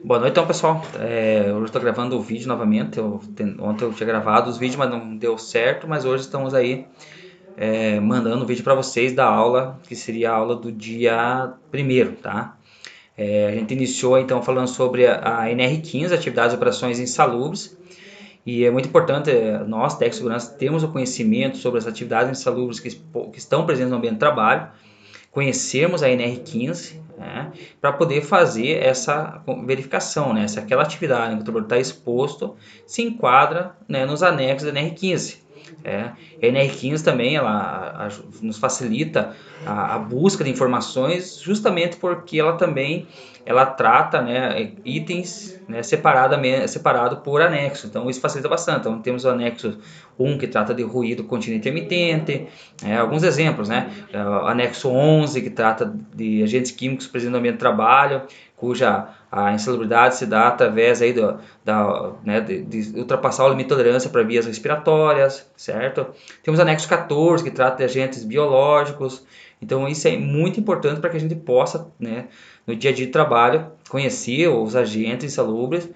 Boa noite, então, pessoal. Hoje eu estou gravando o vídeo novamente. Ontem eu tinha gravado os vídeos, mas não deu certo. Mas hoje estamos aí mandando o vídeo para vocês da aula, que seria a aula do dia primeiro, tá? A gente iniciou então falando sobre a NR15, Atividades e Operações Insalubres. E é muito importante, nós, técnicos de segurança, temos o conhecimento sobre as atividades insalubres que estão presentes no ambiente de trabalho, conhecermos a NR15, né, para poder fazer essa verificação, né, se aquela atividade que o trabalhador está exposto se enquadra, né, nos anexos da NR15. A NR15 também nos facilita a busca de informações, justamente porque ela também trata, né, itens, né, separado por anexo. Então isso facilita bastante. Então temos o anexo 1 que trata de ruído contínuo intermitente, alguns exemplos, né? O anexo 11 que trata de agentes químicos presentes no ambiente de trabalho, cuja a insalubridade se dá através aí de ultrapassar o limite de tolerância para vias respiratórias, certo? Temos o anexo 14 que trata de agentes biológicos. Então isso é muito importante para que a gente possa, né, no dia a dia de trabalho, conhecer os agentes insalubres,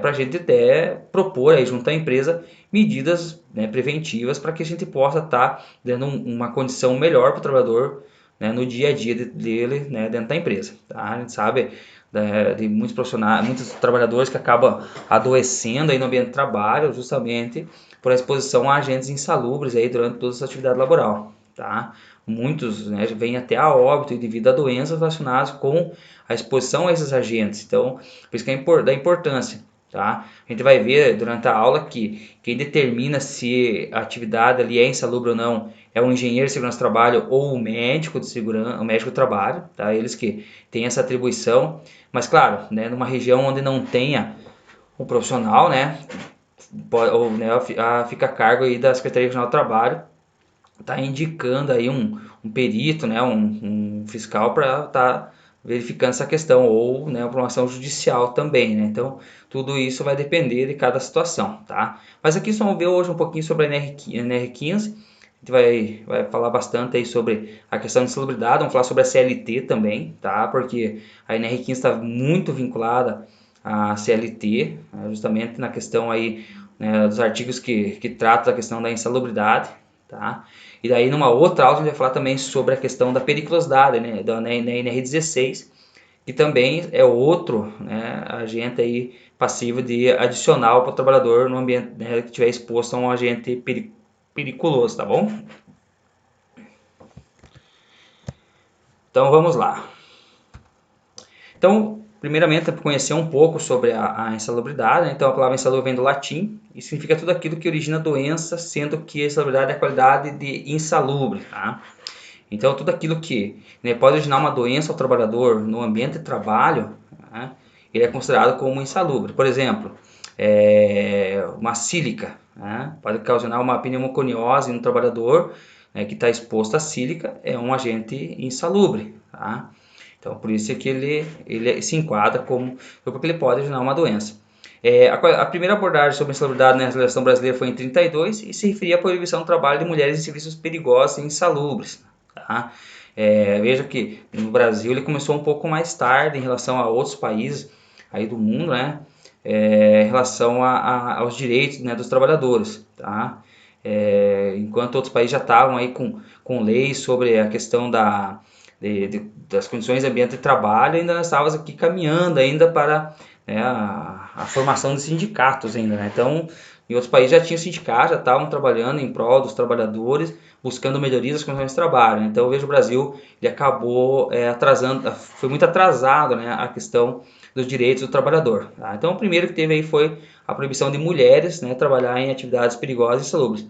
para a gente até propor aí junto à empresa medidas, né, preventivas para que a gente possa estar dando uma condição melhor para o trabalhador, né, no dia a dia dele, né, dentro da empresa. Tá? A gente sabe de muitos profissionais, muitos trabalhadores que acabam adoecendo aí no ambiente de trabalho justamente por exposição a agentes insalubres aí durante toda essa atividade laboral. Tá? Muitos, né, vêm até a óbito devido a doenças relacionadas com a exposição a esses agentes. Então, por isso que é da importância. Tá? A gente vai ver durante a aula que quem determina se a atividade ali é insalubre ou não é o engenheiro de segurança do trabalho ou o médico de segurança, o médico do trabalho, tá? Eles que têm essa atribuição. Mas claro, né, numa região onde não tenha um profissional, né, fica a cargo aí da Secretaria Regional do Trabalho, tá indicando aí um perito, né, um fiscal para estar verificando essa questão, ou, né, uma ação judicial também, né? Então tudo isso vai depender de cada situação, tá? Mas aqui só vamos ver hoje um pouquinho sobre a NR15. A gente vai falar bastante aí sobre a questão de insalubridade, vamos falar sobre a CLT também, tá? Porque a NR15 está muito vinculada à CLT, né, justamente na questão aí, né, dos artigos que tratam da questão da insalubridade, tá? E daí numa outra aula a gente vai falar também sobre a questão da periculosidade, né, da NR16, que também é outro, né, agente aí passivo de adicional para o trabalhador no ambiente, né, que estiver exposto a um agente periculoso, tá bom? Então vamos lá. Então, primeiramente, é para conhecer um pouco sobre a insalubridade, né? Então a palavra insalubre vem do latim e significa tudo aquilo que origina doença, sendo que a insalubridade é a qualidade de insalubre, tá? Então, tudo aquilo que, né, pode originar uma doença ao trabalhador no ambiente de trabalho, né, ele é considerado como insalubre. Por exemplo, uma sílica, né, pode causar uma pneumoconiose no trabalhador, né, que está exposto à sílica, é um agente insalubre. Tá? Então, por isso é que ele se enquadra como, porque ele pode originar uma doença. A primeira abordagem sobre a insalubridade na legislação brasileira foi em 32 e se referia à proibição do trabalho de mulheres em serviços perigosos e insalubres. Tá? Veja que no Brasil ele começou um pouco mais tarde em relação a outros países aí do mundo, né? Em relação aos direitos, né, dos trabalhadores. Tá? Enquanto outros países já estavam aí com leis sobre a questão das condições de ambiente de trabalho, ainda nós estávamos aqui caminhando ainda para, né, a formação de sindicatos ainda, né? Então, em outros países já tinham sindicatos, já estavam trabalhando em prol dos trabalhadores, buscando melhorias das condições de trabalho. Então, eu vejo o Brasil, ele acabou atrasando, foi muito atrasado, né, a questão dos direitos do trabalhador. Tá? Então, o primeiro que teve aí foi a proibição de mulheres, né, trabalhar em atividades perigosas e insalubres.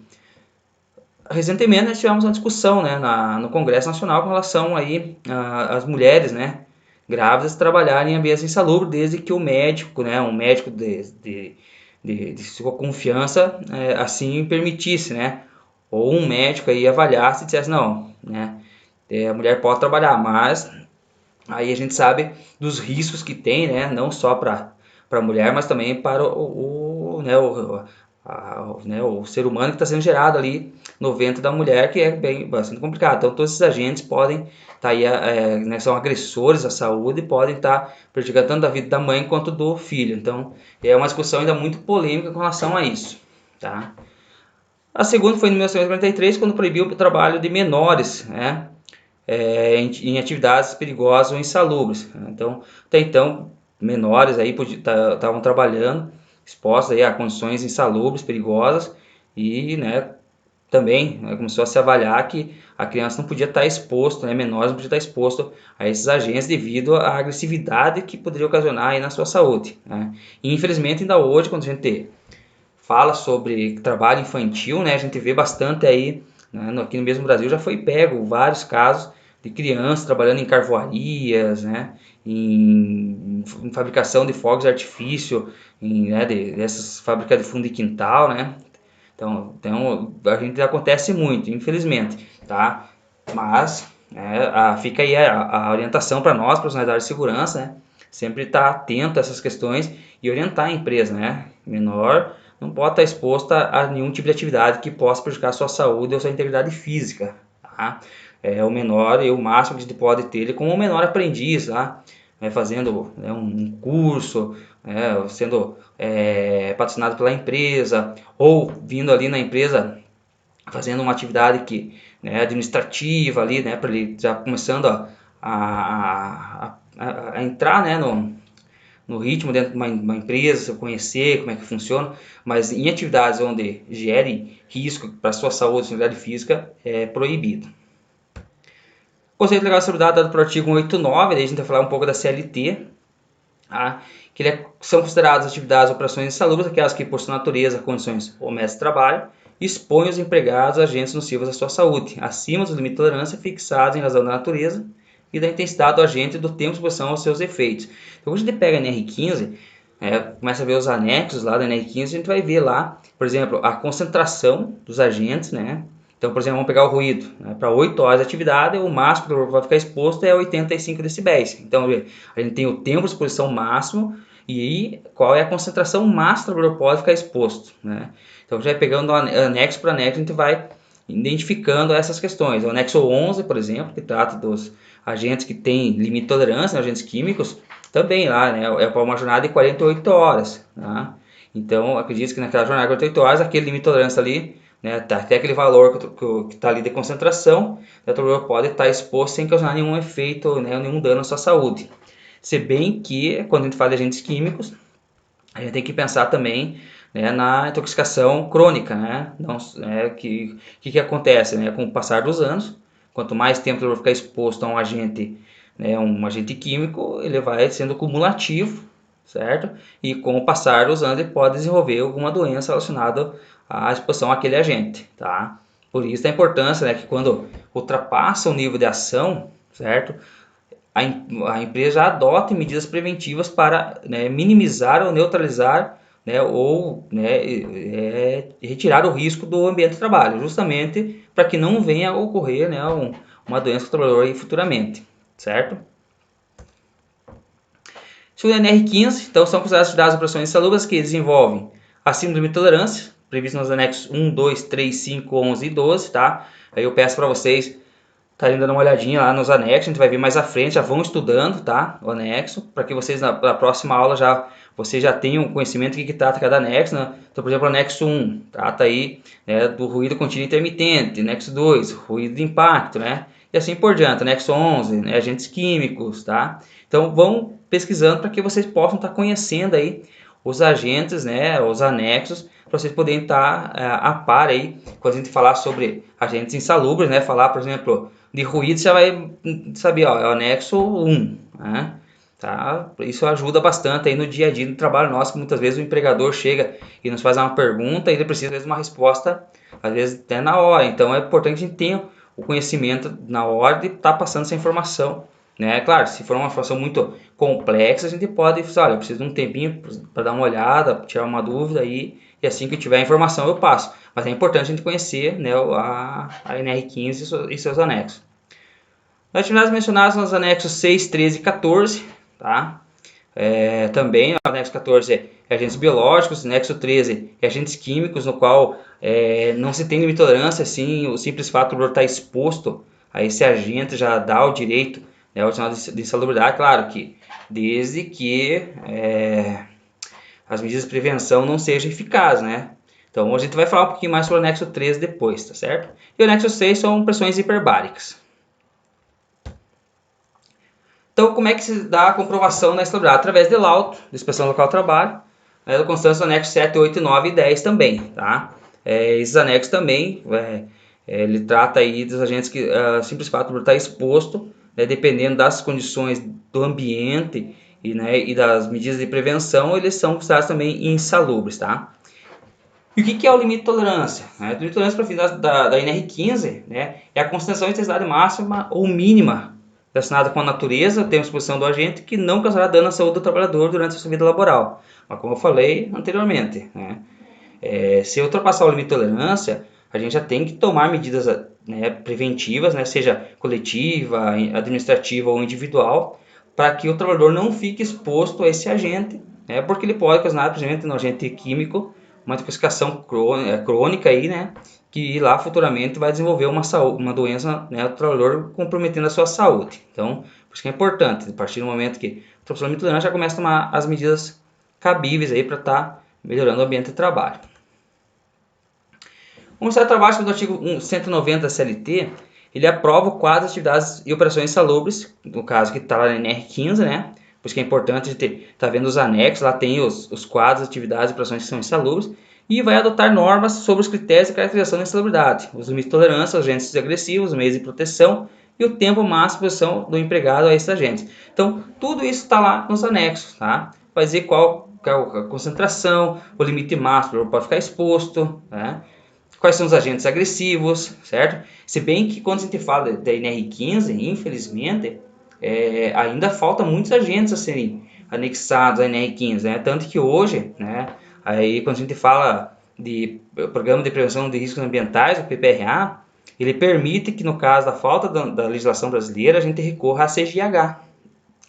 Recentemente nós tivemos uma discussão, né, no Congresso Nacional com relação aí às mulheres, né, grávidas trabalharem em ambientes insalubres, desde que o médico, né, um médico de sua confiança, assim permitisse, né, ou um médico aí avaliasse e dissesse não, né, a mulher pode trabalhar, mas aí a gente sabe dos riscos que tem, né, não só para a mulher, mas também para né, o ser humano que está sendo gerado ali no ventre da mulher, que é bastante complicado. Então, todos esses agentes podem estar aí, né, são agressores à saúde e podem estar prejudicando tanto a vida da mãe quanto do filho. Então, é uma discussão ainda muito polêmica com relação a isso, tá? A segunda foi em 1943, quando proibiu o trabalho de menores, né, em atividades perigosas ou insalubres. Então, até então, menores aí estavam trabalhando, expostos aí a condições insalubres, perigosas, e, né, também, né, começou a se avaliar que a criança não podia estar exposto, né, menores não podia estar exposto a esses agentes devido à agressividade que poderia ocasionar aí na sua saúde, né? E infelizmente ainda hoje, quando a gente fala sobre trabalho infantil, né, a gente vê bastante aí, né, aqui no mesmo Brasil já foi pego vários casos de crianças trabalhando em carvoarias, né, em fabricação de fogos de artifício, né, dessas fábricas de fundo de quintal, né. Então a gente acontece muito, infelizmente, tá? Mas fica aí a orientação para nós, profissionais da área de segurança, né? Sempre estar atento a essas questões e orientar a empresa, né? Menor não pode estar exposto a nenhum tipo de atividade que possa prejudicar a sua saúde ou sua integridade física, tá? O menor, e o máximo que a gente pode ter ele como um menor aprendiz, tá? Fazendo, né, um curso, sendo patrocinado pela empresa, ou vindo ali na empresa fazendo uma atividade que, né, administrativa ali, né, para ele já começando a entrar, né, no ritmo dentro de uma empresa, conhecer como é que funciona, mas em atividades onde gere risco para a sua saúde e integridade física é proibido. O conceito legal de seguridade dado pelo artigo 189, daí a gente vai falar um pouco da CLT, tá? Que são consideradas atividades ou operações insalubres, aquelas que por sua natureza, condições ou métodos de trabalho, expõem os empregados a agentes nocivos à sua saúde, acima dos limites de tolerância fixados em razão da natureza e da intensidade do agente e do tempo de exposição aos seus efeitos. Então, quando a gente pega a NR15, começa a ver os anexos lá da NR15, a gente vai ver lá, por exemplo, a concentração dos agentes, né? Então, por exemplo, vamos pegar o ruído, né? Para 8 horas de atividade, o máximo que vai ficar exposto é 85 decibéis. Então, a gente tem o tempo de exposição máximo e qual é a concentração máxima que o trabalhador pode ficar exposto, né? Então, já pegando anexo por anexo, a gente vai identificando essas questões. O anexo 11, por exemplo, que trata dos agentes que têm limite de tolerância, né, agentes químicos, também lá, né, é para uma jornada de 48 horas. Tá? Então, acredito que naquela jornada de 48 horas, aquele limite de tolerância ali, né, até aquele valor que está ali de concentração, o trabalhador pode estar exposto sem causar nenhum efeito, né, nenhum dano à sua saúde. Se bem que, quando a gente fala de agentes químicos, a gente tem que pensar também, né, na intoxicação crônica, né? Não, que acontece, né? Com o passar dos anos, quanto mais tempo ele ficar exposto a um agente, né, um agente químico, ele vai sendo cumulativo, certo? E com o passar dos anos ele pode desenvolver alguma doença relacionada à exposição àquele agente, tá? Por isso a importância, né, que quando ultrapassa o nível de ação, certo? A empresa adota medidas preventivas para, né, minimizar ou neutralizar, né, ou, né, retirar o risco do ambiente de trabalho, justamente para que não venha a ocorrer, né, uma doença do trabalhador aí futuramente, certo? Segundo a NR15, então são consideradas atividades de operações insalubres que desenvolvem acima do limite de tolerância, previsto nos anexos 1, 2, 3, 5, 11 e 12, tá? Aí eu peço para vocês estarem dando uma olhadinha lá nos anexos, a gente vai ver mais à frente, já vão estudando, tá? O anexo, para que vocês na próxima aula vocês já tenham conhecimento do que trata cada anexo, né? Então, por exemplo, o anexo 1 trata aí, né, do ruído contínuo intermitente, anexo 2, ruído de impacto, né? E assim por diante, anexo 11, né, agentes químicos, tá? Então, vão pesquisando para que vocês possam estar conhecendo aí os agentes, né, os anexos, para vocês poderem estar a par aí, quando a gente falar sobre agentes insalubres, né, falar, por exemplo, de ruído, você vai saber, ó, é o anexo 1, né? Tá? Isso ajuda bastante aí no dia a dia do trabalho nosso, que muitas vezes o empregador chega e nos faz uma pergunta e ele precisa, às vezes, de uma resposta, às vezes até na hora. Então é importante que a gente tenha o conhecimento na hora de estar passando essa informação, né? Claro, se for uma informação muito complexa, a gente pode falar, olha, eu preciso de um tempinho para dar uma olhada, tirar uma dúvida aí, e assim que eu tiver a informação eu passo. Mas é importante a gente conhecer, né, a NR15 e seus anexos. As atividades mencionadas nos anexos 6, 13 e 14, tá? Também, o anexo 14 é agentes biológicos, anexo 13 é agentes químicos, no qual não se tem limite de tolerância, assim, o simples fato de estar exposto a esse agente já dá o direito, né, ao adicional de insalubridade, claro que desde que as medidas de prevenção não sejam eficazes, né? Então a gente vai falar um pouquinho mais sobre o anexo 13 depois, tá certo? E o anexo 6 são pressões hiperbáricas. Então, como é que se dá a comprovação da insalubridade? Através de laudo, de inspeção local do trabalho, né, da constância do anexo 7, 8, 9 e 10 também, tá? Esses anexos também, ele trata aí dos agentes que, simples fato por estar exposto, né, dependendo das condições do ambiente e das medidas de prevenção, eles são considerados também insalubres, tá? E o que é o limite de tolerância? O limite de tolerância para fins da NR15, né, é a concentração de intensidade máxima ou mínima relacionada com a natureza, tem a exposição do agente que não causará dano à saúde do trabalhador durante a sua vida laboral. Mas como eu falei anteriormente, né, se ultrapassar o limite de tolerância, a gente já tem que tomar medidas, né, preventivas, né, seja coletiva, administrativa ou individual, para que o trabalhador não fique exposto a esse agente, né, porque ele pode causar, principalmente no agente químico, uma intoxicação crônica aí, né, que lá futuramente vai desenvolver uma doença, né, do trabalhador comprometendo a sua saúde. Então, por isso que é importante, a partir do momento que ultrapassou o limite de tolerância, já começa a tomar as medidas cabíveis aí para estar melhorando o ambiente de trabalho. O Ministério do Trabalho, do artigo 190 da CLT, ele aprova o quadro de atividades e operações insalubres, no caso que está lá na NR15, né? Por isso que é importante a gente estar vendo os anexos, lá tem os quadros, atividades e operações que são insalubres, e vai adotar normas sobre os critérios de caracterização da insalubridade, os limites de tolerância, os agentes agressivos, os meios de proteção e o tempo máximo de exposição do empregado a esses agentes. Então, tudo isso está lá nos anexos, tá? Vai dizer qual é a concentração, o limite máximo pode ficar exposto, né? Quais são os agentes agressivos, certo? Se bem que quando a gente fala da NR15, infelizmente, ainda falta muitos agentes a serem anexados à NR15, né? Tanto que hoje, né, aí quando a gente fala de Programa de Prevenção de Riscos Ambientais, o PPRA, ele permite que no caso da falta da legislação brasileira, a gente recorra à CGH,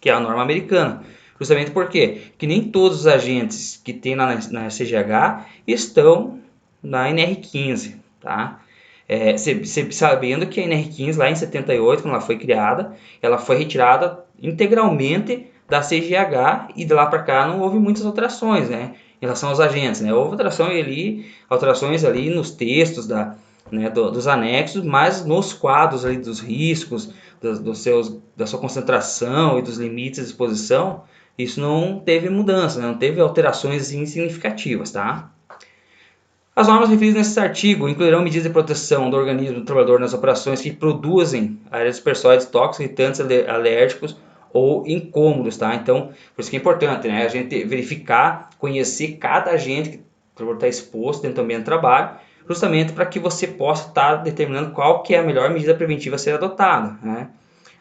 que é a norma americana. Justamente porque que nem todos os agentes que tem na CGH estão na NR15, tá? Sabendo que a NR15 lá em 78, quando ela foi criada, ela foi retirada integralmente da CGH e de lá para cá não houve muitas alterações, né, em relação aos agentes, né? Houve alterações ali nos textos dos anexos, mas nos quadros ali dos riscos, da sua concentração e dos limites de exposição, isso não teve mudança, né? Não teve alterações significativas, tá? As normas referidas nesse artigo incluirão medidas de proteção do organismo do trabalhador nas operações que produzem aerodispersóides tóxicos, irritantes, alérgicos ou incômodos, tá? Então, por isso que é importante, né, a gente verificar, conhecer cada agente que o trabalhador está exposto dentro do ambiente de trabalho, justamente para que você possa estar determinando qual que é a melhor medida preventiva a ser adotada, né?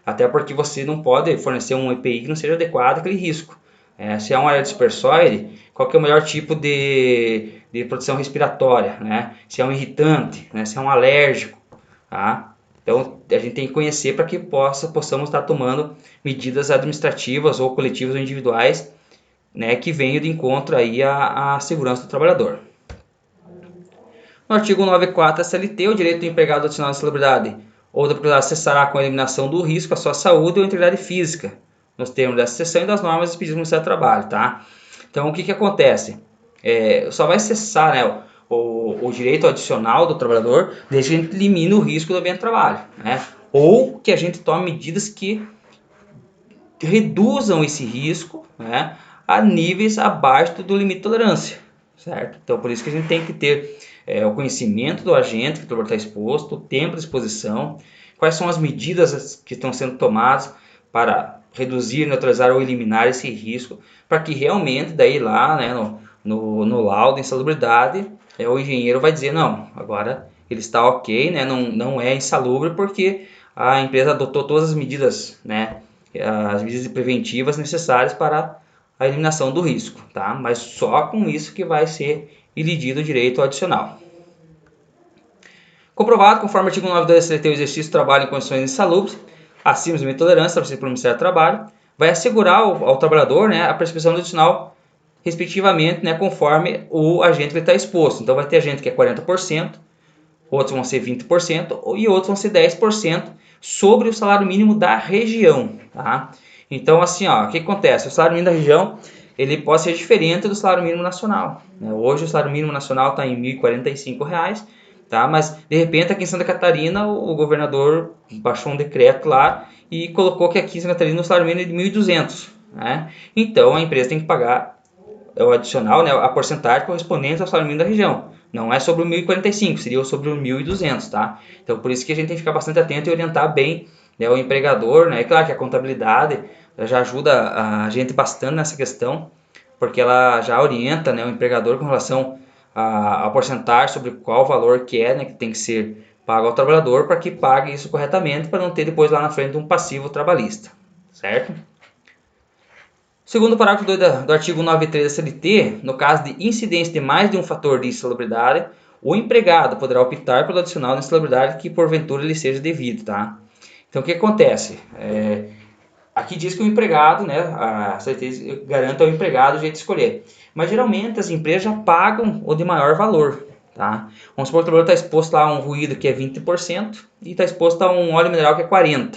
Até porque você não pode fornecer um EPI que não seja adequado àquele risco. Se é um aerodispersóide, qual que é o melhor tipo de proteção respiratória, né? Se é um irritante, né? Se é um alérgico, tá? Então, a gente tem que conhecer para que possamos estar tomando medidas administrativas ou coletivas ou individuais, né, que venham de encontro aí à segurança do trabalhador. No artigo 94 da CLT, o direito do empregado adicional de insalubridade ou da propriedade cessará com a eliminação do risco à sua saúde ou integridade física, nos termos dessa seção e das normas expedidas do Ministério do Trabalho, tá? Então, o que acontece? Só vai cessar, né, o direito adicional do trabalhador desde que a gente elimine o risco do ambiente de trabalho, né? Ou que a gente tome medidas que reduzam esse risco, né, a níveis abaixo do limite de tolerância, certo? Então, por isso que a gente tem que ter o conhecimento do agente que o trabalhador está exposto, o tempo de exposição, quais são as medidas que estão sendo tomadas para reduzir, neutralizar ou eliminar esse risco, para que realmente daí lá, né, no laudo de insalubridade, o engenheiro vai dizer, não, agora ele está ok, né, não é insalubre porque a empresa adotou todas as medidas, né, as medidas preventivas necessárias para a eliminação do risco, tá? Mas só com isso que vai ser elidido o direito adicional. Comprovado, conforme o artigo 9 da CLT, o exercício do trabalho em condições insalubres, acima do limite de tolerância estabelecido pelo Ministério do Trabalho, vai assegurar ao trabalhador, né, a prescrição adicional, respectivamente, né, conforme o agente que está exposto. Então vai ter agente que é 40%, outros vão ser 20% e outros vão ser 10% sobre o salário mínimo da região, tá? Então, assim, ó, o que acontece? O salário mínimo da região, ele pode ser diferente do salário mínimo nacional, né? Hoje o salário mínimo nacional está em R$ 1.045, tá? Mas, de repente, aqui em Santa Catarina, o governador baixou um decreto lá e colocou que aqui em Santa Catarina o salário mínimo é de 1.200, né? Então, a empresa tem que pagar o adicional, né, a porcentagem correspondente ao salário mínimo da região. Não é sobre o 1.045, seria sobre o 1.200, tá? Então, por isso que a gente tem que ficar bastante atento e orientar bem, né, o empregador, né? É claro que a contabilidade já ajuda a gente bastante nessa questão, porque ela já orienta, né, o empregador com relação a porcentagem sobre qual valor que é, né, que tem que ser pago ao trabalhador para que pague isso corretamente, para não ter depois lá na frente um passivo trabalhista, certo? Segundo o parágrafo 2 do artigo 93 da CLT, no caso de incidência de mais de um fator de insalubridade, o empregado poderá optar pelo adicional de insalubridade que porventura lhe seja devido, tá? Então o que acontece? Aqui diz que o empregado, né, a CLT garante ao empregado o jeito de escolher. Mas geralmente as empresas já pagam o de maior valor, tá? Vamos supor que o trabalhador está exposto lá a um ruído que é 20% e está exposto a um óleo mineral que é 40%,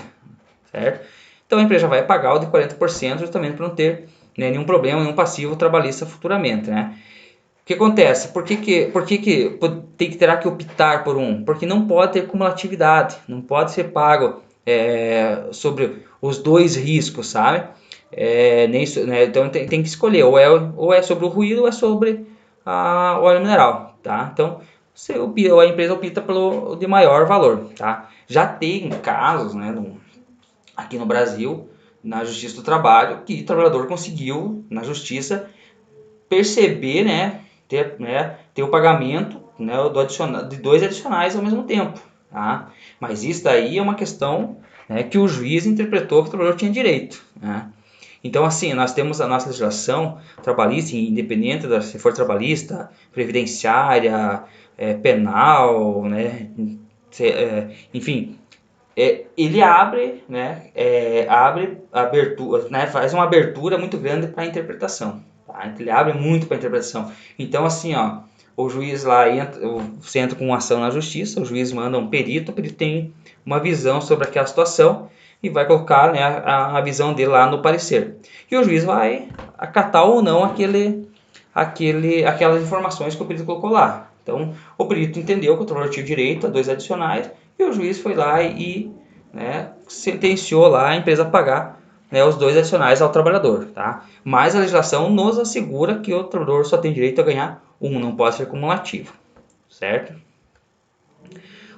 certo? Então a empresa vai pagar o de 40% justamente para não ter, né, nenhum problema, nenhum passivo trabalhista futuramente, né? O que acontece? Por que terá que optar por um? Porque não pode ter cumulatividade, não pode ser pago sobre os dois riscos, sabe? Né, então tem que escolher, ou é sobre o ruído ou é sobre o óleo mineral, tá? Então a empresa opta pelo de maior valor, tá? Já tem casos, né, aqui no Brasil, na Justiça do Trabalho, que o trabalhador conseguiu, na Justiça, perceber, ter o pagamento, né, de dois adicionais ao mesmo tempo. Tá? Mas isso daí é uma questão, né, que o juiz interpretou que o trabalhador tinha direito. Né? Então, assim, nós temos a nossa legislação trabalhista, independente se for trabalhista, previdenciária, penal, né, enfim, ele abre, né, abertura, né, faz uma abertura muito grande para a interpretação. Tá? Ele abre muito para a interpretação. Então, assim, ó, o juiz lá você entra com uma ação na justiça, o juiz manda um perito, o perito tem uma visão sobre aquela situação e vai colocar, né, a visão dele lá no parecer. E o juiz vai acatar ou não aquelas informações que o perito colocou lá. Então, o perito entendeu que o trabalhador tinha direito a dois adicionais e o juiz foi lá né, sentenciou lá a empresa a pagar, né, os dois adicionais ao trabalhador. Tá? Mas a legislação nos assegura que o trabalhador só tem direito a ganhar um, não pode ser cumulativo. Certo?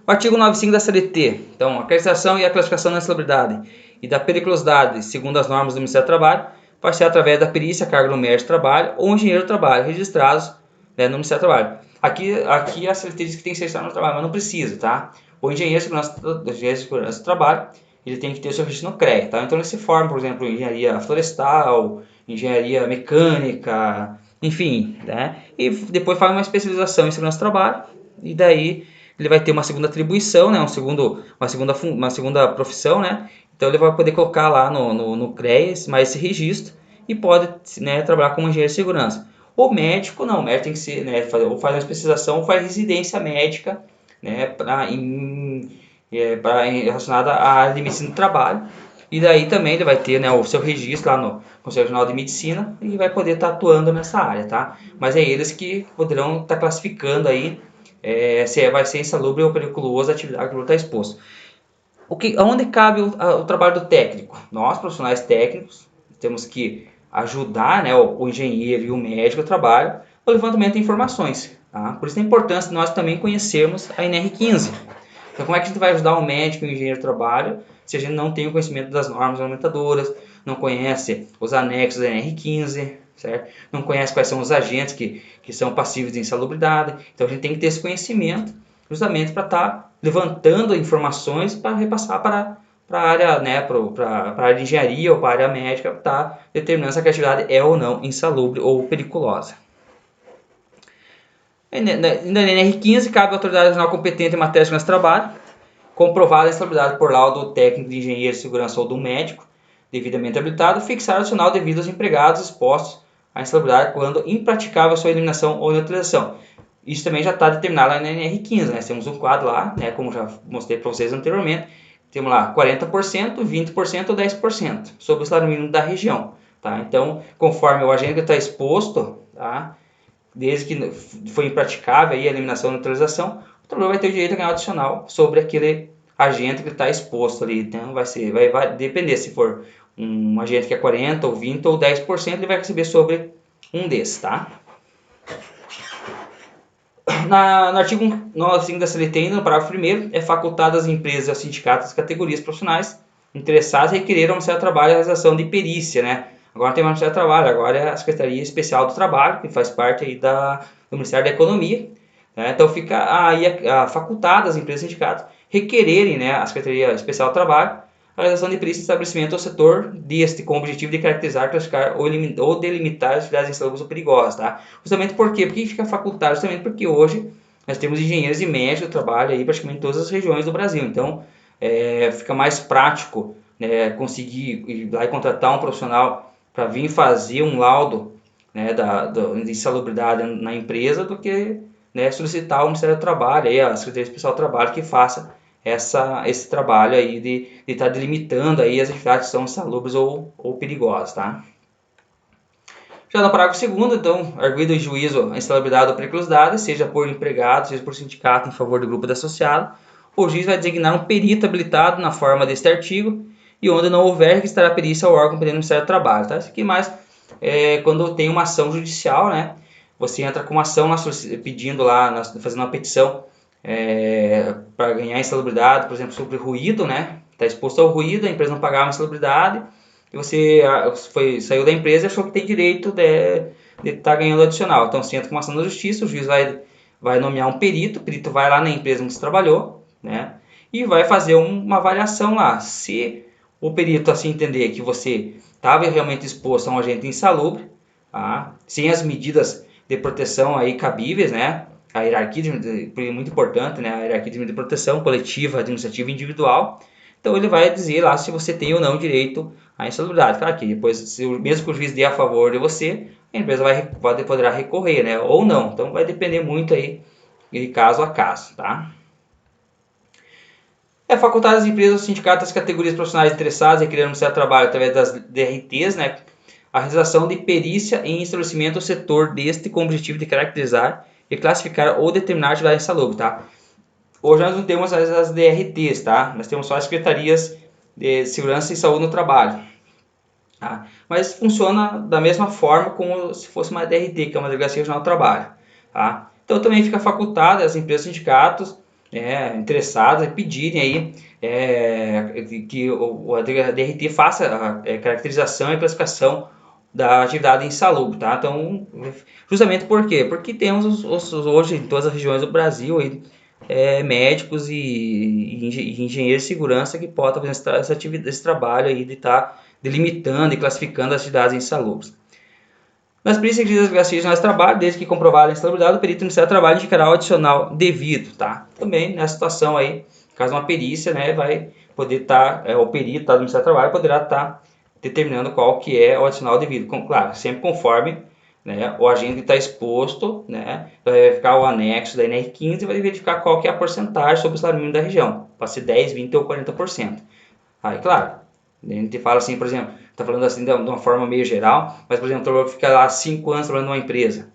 O artigo 95 da CLT, então, a acreditação e a classificação da insalubridade e da periculosidade, segundo as normas do Ministério do Trabalho, vai ser através da perícia, carga no mérito de trabalho ou engenheiro do trabalho, registrados, né, no Ministério do Trabalho. Aqui a CLT diz que tem que ser registrado no trabalho, mas não precisa, tá? O engenheiro de segurança do trabalho, ele tem que ter o seu registro no CREA, tá? Então ele se forma, por exemplo, em engenharia florestal, engenharia mecânica, enfim, né? E depois faz uma especialização em segurança do trabalho e daí ele vai ter uma segunda atribuição, né? Uma segunda profissão, né? Então ele vai poder colocar lá no CREA mais esse registro e pode, né, trabalhar como engenheiro de segurança. O médico não, o médico tem que ser, né, ou faz uma especialização ou faz residência médica, né, relacionada à área de medicina do trabalho. E daí também ele vai ter, né, o seu registro lá no Conselho Regional de Medicina e vai poder estar atuando nessa área, tá? Mas é eles que poderão estar classificando aí se vai ser insalubre ou periculosa a atividade que o está exposto. Onde cabe o trabalho do técnico? Nós, profissionais técnicos, temos que ajudar, né, o engenheiro e o médico a trabalho no levantamento de informações. Tá? Por isso a importância de nós também conhecermos a NR15. Então, como é que a gente vai ajudar o médico e o engenheiro de trabalho se a gente não tem o conhecimento das normas alimentadoras, não conhece os anexos da NR15, certo? Não conhece quais são os agentes que são passíveis de insalubridade. Então, a gente tem que ter esse conhecimento justamente para estar levantando informações para repassar para a área, né, para a área de engenharia ou para a área médica, para estar determinando se a atividade é ou não insalubre ou periculosa. Na NR15, cabe à autoridade regional competente em matéria de segurança do trabalho, comprovada a insalubridade por laudo técnico de engenheiro de segurança ou do médico, devidamente habilitado, fixar o adicional devido aos empregados expostos à insalubridade quando impraticável sua eliminação ou neutralização. Isso também já está determinado lá na NR15, né? Temos um quadro lá, né, como já mostrei para vocês anteriormente, temos lá 40%, 20% ou 10% sobre o salário mínimo da região. Tá? Então, conforme o agente está exposto, tá? Desde que foi impraticável aí a eliminação ou neutralização, o trabalhador vai ter o direito a ganhar adicional sobre aquele agente que está exposto ali. Então, vai depender se for um agente que é 40% ou 20% ou 10%, ele vai receber sobre um desses, tá? No artigo 95 da CLT, ainda no parágrafo 1º, é facultado às empresas, aos sindicatos e categorias profissionais interessadas requerer ao Ministério do Trabalho a realização de perícia, né? Agora não tem mais o Ministério do Trabalho, agora é a Secretaria Especial do Trabalho, que faz parte aí do Ministério da Economia. Né? Então fica aí facultado às empresas e sindicatos requererem, né, a Secretaria Especial do Trabalho a realização de perícia de estabelecimento ou setor deste, com o objetivo de caracterizar, classificar ou delimitar as atividades insalubres ou perigosas, tá? Justamente por quê? Por que fica facultado? Justamente porque hoje nós temos engenheiros e médicos que trabalham aí praticamente em todas as regiões do Brasil, então fica mais prático, né, conseguir ir lá e contratar um profissional para vir fazer um laudo, né, de insalubridade na empresa do que, né, solicitar ao Ministério do Trabalho, aí, a Secretaria Especial do Trabalho, que faça esse trabalho aí de estar delimitando aí as atividades que são insalubres ou perigosas, tá? Já no parágrafo 2º, então, arguido em juízo a insalubridade ou periculosidade, seja por empregado, seja por sindicato em favor do grupo de associado, o juiz vai designar um perito habilitado na forma deste artigo e onde não houver, que estará a perícia ao órgão competente do Ministério do Trabalho, tá? Isso aqui mais quando tem uma ação judicial, né? Você entra com uma ação pedindo lá, fazendo uma petição para ganhar insalubridade, por exemplo, sobre ruído, né? Está exposto ao ruído, a empresa não pagava uma insalubridade, e você saiu da empresa e achou que tem direito de estar ganhando adicional. Então você entra com uma ação na justiça, o juiz vai nomear um perito, o perito vai lá na empresa onde você trabalhou, né? E vai fazer uma avaliação lá. Se o perito assim entender que você estava realmente exposto a um agente insalubre, tá? Sem as medidas de proteção aí cabíveis, né? A hierarquia muito importante, né? A hierarquia de proteção coletiva, administrativa e individual. Então ele vai dizer lá se você tem ou não direito à insalubridade. Claro que depois, mesmo que o juiz dê a favor de você, a empresa poderá recorrer, né? Ou não. Então vai depender muito aí de caso a caso, tá? É facultado às empresas, sindicatos, as categorias profissionais interessadas em requerer no Ministério do Trabalho através das DRTs, né? A realização de perícia em estabelecimento ou setor deste com o objetivo de caracterizar e classificar ou determinar a atividade insalubre, tá? Hoje nós não temos as DRTs, tá? Nós temos só as secretarias de segurança e saúde no trabalho, tá? Mas funciona da mesma forma como se fosse uma DRT, que é uma delegacia regional do trabalho, tá? Então também fica facultado às empresas e sindicatos interessados a pedirem aí que a DRT faça a caracterização e classificação da atividade insalubre, tá? Então, justamente por quê? Porque temos hoje em todas as regiões do Brasil aí, médicos e engenheiros de segurança que podem fazer esse trabalho aí de estar delimitando e classificando as atividades insalubres. Nas perícias requeridas das delegacias regionais de trabalho, desde que comprovada a insalubridade, o perito do Ministério do Trabalho indicará o adicional devido, tá? Também nessa situação aí, caso uma perícia, né, vai poder estar, o perito do Ministério do Trabalho poderá estar determinando qual que é o adicional devido. Claro, sempre conforme, né, o agente está exposto, né, vai verificar o anexo da NR15 e vai verificar qual que é a porcentagem sobre o salário mínimo da região. Pode ser 10, 20 ou 40%. Aí, claro, a gente fala assim, por exemplo, está falando assim de uma forma meio geral, mas, por exemplo, o trabalhador fica lá 5 anos trabalhando numa empresa.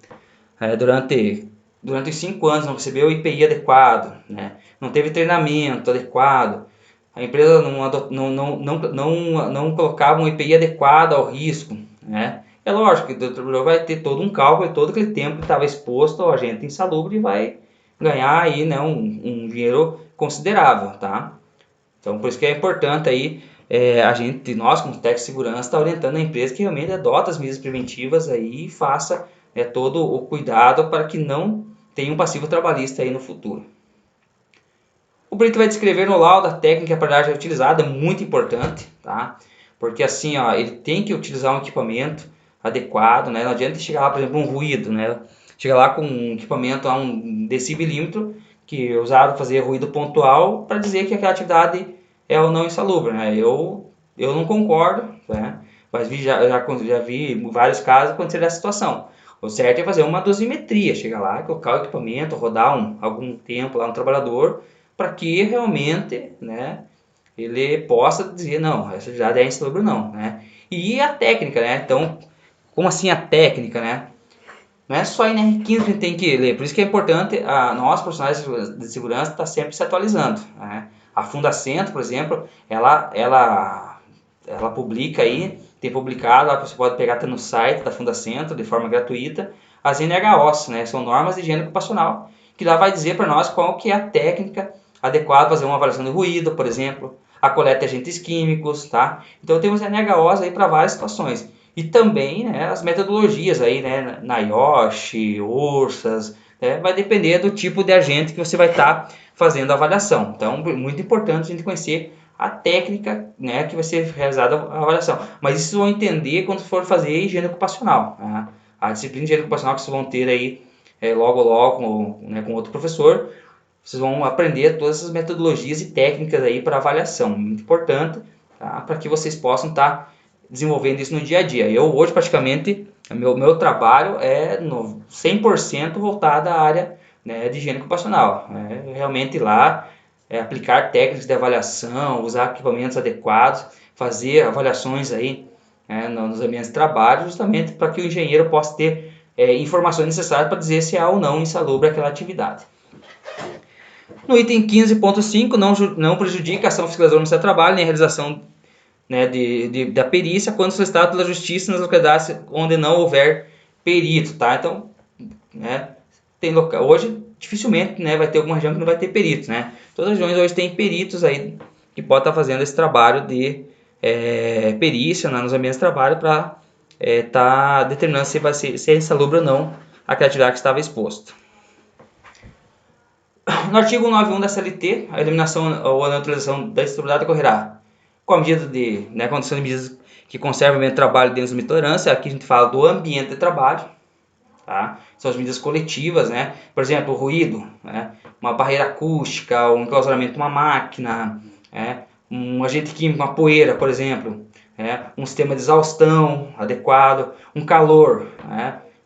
Durante os 5 anos não recebeu o IPI adequado, né, não teve treinamento adequado, a empresa não colocava um IPI adequado ao risco, né? É lógico que o trabalhador vai ter todo um cálculo, todo aquele tempo que estava exposto ao agente insalubre e vai ganhar aí, né, um dinheiro considerável, tá? Então, por isso que é importante aí nós como técnico de segurança, está orientando a empresa que realmente adota as medidas preventivas aí e faça todo o cuidado para que não tenha um passivo trabalhista aí no futuro. O perito vai descrever no laudo a técnica que a aparelhagem é utilizada, é muito importante, tá? Porque assim, ó, ele tem que utilizar um equipamento adequado, né? Não adianta chegar lá, por exemplo, um ruído, né? Chega lá com um equipamento a 1 decibelímetro, que é usado para fazer ruído pontual, para dizer que aquela atividade é ou não insalubre, né? Eu não concordo, né? Mas já vi vários casos acontecer dessa situação. O certo é fazer uma dosimetria, chegar lá, colocar o equipamento, rodar algum tempo lá no trabalhador, para que realmente, né, ele possa dizer, não, essa já é insalubre ou não, né? E a técnica, né? Então, como assim a técnica, né? Não é só a NR15 que a gente tem que ler, por isso que é importante nós, profissionais de segurança, estar sempre se atualizando, né? A Fundacentro, por exemplo, ela publica aí, tem publicado, lá você pode pegar até no site da Fundacentro, de forma gratuita, as NHOs, né? São normas de higiene ocupacional, que lá vai dizer para nós qual que é a técnica adequada para fazer uma avaliação de ruído, por exemplo, a coleta de agentes químicos, tá? Então temos NHOs aí para várias situações. E também, né, as metodologias aí, né, NIOSH, URSAS, né, vai depender do tipo de agente que você vai estar fazendo a avaliação. Então, muito importante a gente conhecer a técnica, né, que vai ser realizada a avaliação. Mas isso vocês vão entender quando for fazer higiene ocupacional. Né? A disciplina de higiene ocupacional que vocês vão ter aí logo né, com outro professor, vocês vão aprender todas essas metodologias e técnicas aí para avaliação. Muito importante, tá? Para que vocês possam estar desenvolvendo isso no dia a dia. Eu hoje praticamente, meu trabalho é 100% voltado à área, né, de higiene ocupacional. Realmente lá aplicar técnicas de avaliação, usar equipamentos adequados, fazer avaliações aí nos ambientes de trabalho, justamente para que o engenheiro possa ter informações necessárias para dizer se há ou não insalubre aquela atividade. No item 15.5, não prejudica a ação fiscalizadora no seu trabalho, nem a realização, né, da perícia quando solicitado pela justiça nas localidades onde não houver perito, tá? Então, né, hoje dificilmente, né, vai ter alguma região que não vai ter peritos, né? Todas as regiões hoje têm peritos aí que podem estar fazendo esse trabalho de perícia, né, nos ambientes de trabalho para estar determinando se é insalubre ou não aquela atividade que estava exposto. No artigo 191 da CLT, a eliminação ou a neutralização da insalubridade ocorrerá com a medida de, né, condição de medidas que conservam o ambiente de trabalho dentro de uma tolerância. Aqui a gente fala do ambiente de trabalho, tá? São as medidas coletivas, né? Por exemplo, o ruído, né? Uma barreira acústica, um enclausuramento de uma máquina, um agente químico, uma poeira, por exemplo, um sistema de exaustão adequado, um calor,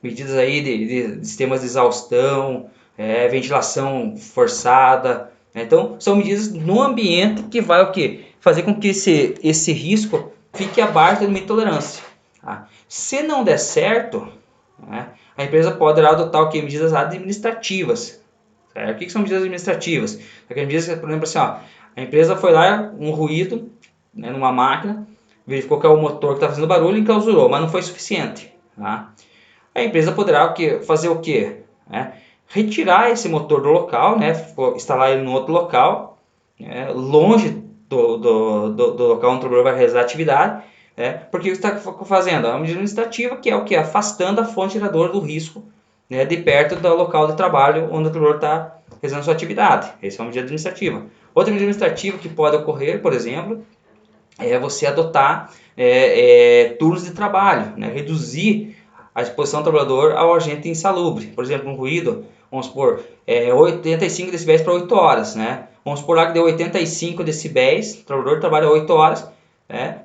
medidas aí de sistemas de exaustão, ventilação forçada. Então, são medidas no ambiente que vai o quê? Fazer com que esse risco fique abaixo da limite de tolerância. Tá? Se não der certo, a empresa poderá adotar o quê? Medidas administrativas. Certo? O que são medidas administrativas? Aquelas medidas, por exemplo, assim, ó, a empresa foi lá, um ruído, né, numa máquina, verificou que é o motor que está fazendo barulho e enclausurou, mas não foi suficiente. Tá? A empresa poderá fazer o quê? Retirar esse motor do local, né, instalar ele no outro local, longe do local onde o trabalhador vai realizar a atividade, porque está fazendo? É uma medida administrativa que é o que? Afastando a fonte geradora do risco, né, de perto do local de trabalho onde o trabalhador está realizando sua atividade. Essa é uma medida administrativa. Outra medida administrativa que pode ocorrer, por exemplo, é você adotar turnos de trabalho, né, reduzir a exposição do trabalhador ao agente insalubre. Por exemplo, um ruído, vamos supor, 85 decibéis para 8 horas. Né? Vamos supor lá que deu 85 decibéis, o trabalhador trabalha 8 horas.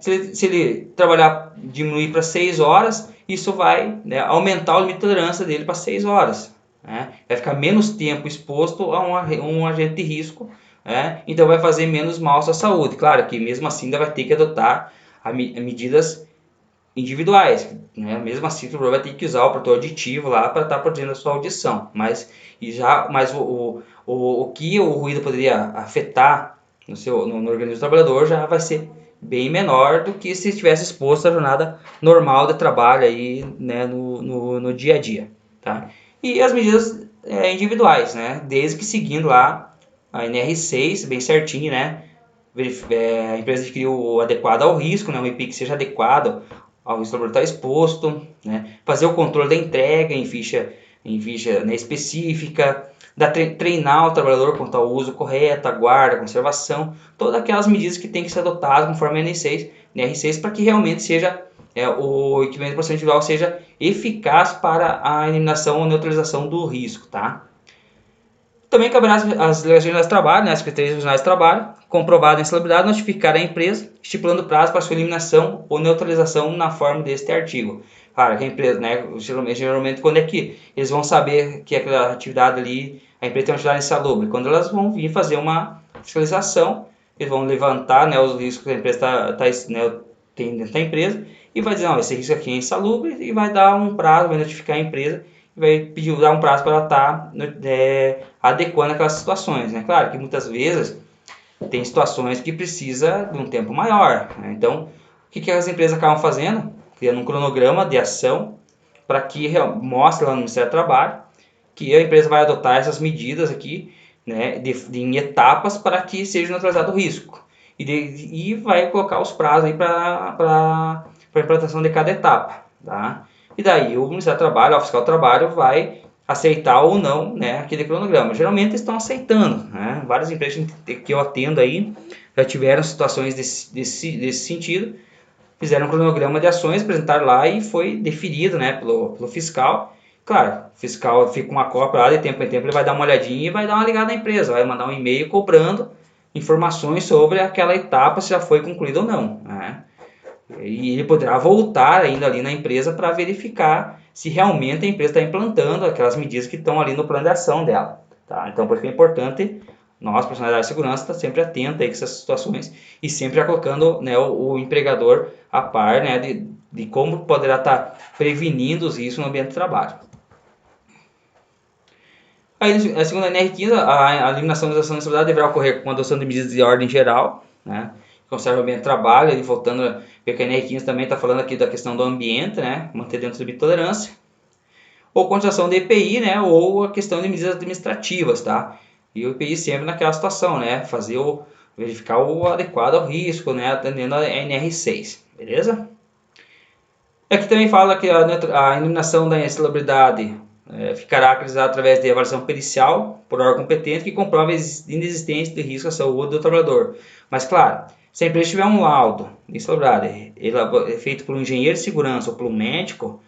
Se ele trabalhar, diminuir para 6 horas, isso vai, né, aumentar o limite de tolerância dele para 6 horas. Vai ficar menos tempo exposto a um agente de risco, então vai fazer menos mal à sua saúde. Claro que mesmo assim ainda vai ter que adotar medidas individuais, né? Mesmo assim o trabalhador vai ter que usar o protetor auditivo lá para estar protegendo a sua audição, mas o que o ruído poderia afetar no organismo do trabalhador já vai ser bem menor do que se estivesse exposto à jornada normal de trabalho aí, né, no dia a dia, tá? E as medidas individuais, né, desde que seguindo lá a NR6 bem certinho, né, a empresa adquiriu o adequado ao risco, né, um IP que seja adequado ao risco que está exposto, né, fazer o controle da entrega em ficha né, específica, treinar o trabalhador quanto ao uso correto, a guarda, a conservação, todas aquelas medidas que tem que ser adotadas conforme a NR6 para que realmente seja o equipamento de proteção individual seja eficaz para a eliminação ou neutralização do risco, tá? Também caberá às delegações gerais de trabalho, né, as secretarias regionais de trabalho, comprovada a insalubridade, notificar a empresa, estipulando prazo para sua eliminação ou neutralização na forma deste artigo. Claro, que a empresa, né, geralmente quando é que eles vão saber que aquela atividade ali, a empresa tem uma atividade insalubre? Quando elas vão vir fazer uma fiscalização, eles vão levantar, né, os riscos que a empresa né, tem dentro da empresa e vai dizer, não, esse risco aqui é insalubre e vai dar um prazo, vai notificar a empresa e vai pedir, dar um prazo para ela estar adequando aquelas situações, né? Claro que muitas vezes tem situações que precisa de um tempo maior, né? Então, o que as empresas acabam fazendo? Criando um cronograma de ação para que mostre lá no Ministério do Trabalho que a empresa vai adotar essas medidas aqui, né, em etapas para que seja neutralizado o risco. E vai colocar os prazos aí para a implantação de cada etapa, tá? E daí o Ministério do Trabalho, o fiscal do trabalho, vai aceitar ou não, né, aquele cronograma. Geralmente estão aceitando, né? Várias empresas que eu atendo aí já tiveram situações desse sentido, fizeram um cronograma de ações, apresentaram lá e foi deferido, né, pelo fiscal. Claro, o fiscal fica com uma cópia lá, de tempo em tempo ele vai dar uma olhadinha e vai dar uma ligada na empresa, vai mandar um e-mail cobrando informações sobre aquela etapa, se já foi concluída ou não, né? E ele poderá voltar ainda ali na empresa para verificar se realmente a empresa está implantando aquelas medidas que estão ali no plano de ação dela, tá? Então, por isso é importante nós, profissionais da área de segurança, estar sempre atento aí com essas situações e sempre já colocando, né, o empregador a par, né, de como poderá estar prevenindo isso no ambiente de trabalho. Aí, a segunda NR15, a eliminação da ação de responsabilidade deverá ocorrer com a adoção de medidas de ordem geral, né, que conserva o ambiente de trabalho, e voltando a ver que a NR15 também está falando aqui da questão do ambiente, né, manter dentro do limite de tolerância, ou continuação de EPI, né, ou a questão de medidas administrativas, tá? E o EPI sempre naquela situação, né, verificar o adequado ao risco, né, atendendo a NR6, beleza? Aqui também fala que a eliminação da insalubridade ficará caracterizada através de avaliação pericial por órgão competente que comprova a inexistência de risco à saúde do trabalhador. Mas, claro, se a empresa tiver um laudo de insalubridade feito por um engenheiro de segurança ou por um médico,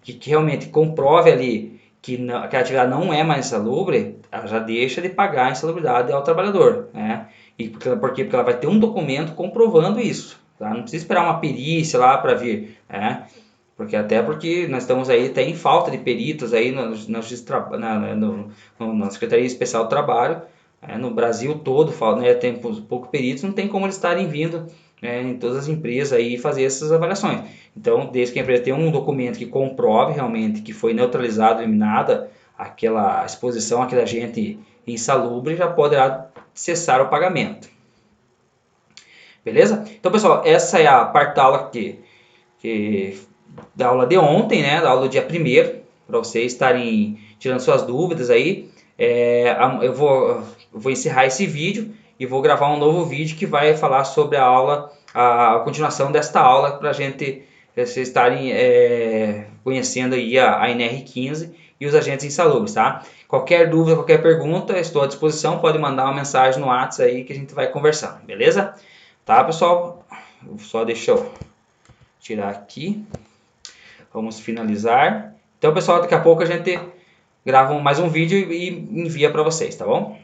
que realmente comprove ali que a atividade não é mais insalubre, ela já deixa de pagar a insalubridade ao trabalhador. E por quê? Porque ela vai ter um documento comprovando isso. Tá? Não precisa esperar uma perícia lá para vir. Porque nós estamos aí até em falta de peritos aí na Secretaria Especial do Trabalho, no Brasil todo, tem pouco peritos, não tem como eles estarem vindo em todas as empresas aí fazer essas avaliações. Então, desde que a empresa tenha um documento que comprove realmente que foi neutralizada, eliminada aquela exposição, aquele agente insalubre, já poderá cessar o pagamento. Beleza? Então, pessoal, essa é a parte da aula da aula de ontem, né? Da aula do dia 1º, para vocês estarem tirando suas dúvidas aí. Eu vou encerrar esse vídeo e vou gravar um novo vídeo que vai falar sobre a aula, a continuação desta aula, para vocês estarem conhecendo aí a NR15 e os agentes insalubres, tá? Qualquer dúvida, qualquer pergunta, estou à disposição, pode mandar uma mensagem no WhatsApp aí que a gente vai conversando, beleza? Tá, pessoal? Só deixa eu tirar aqui. Vamos finalizar. Então, pessoal, daqui a pouco a gente grava mais um vídeo e envia para vocês, tá bom?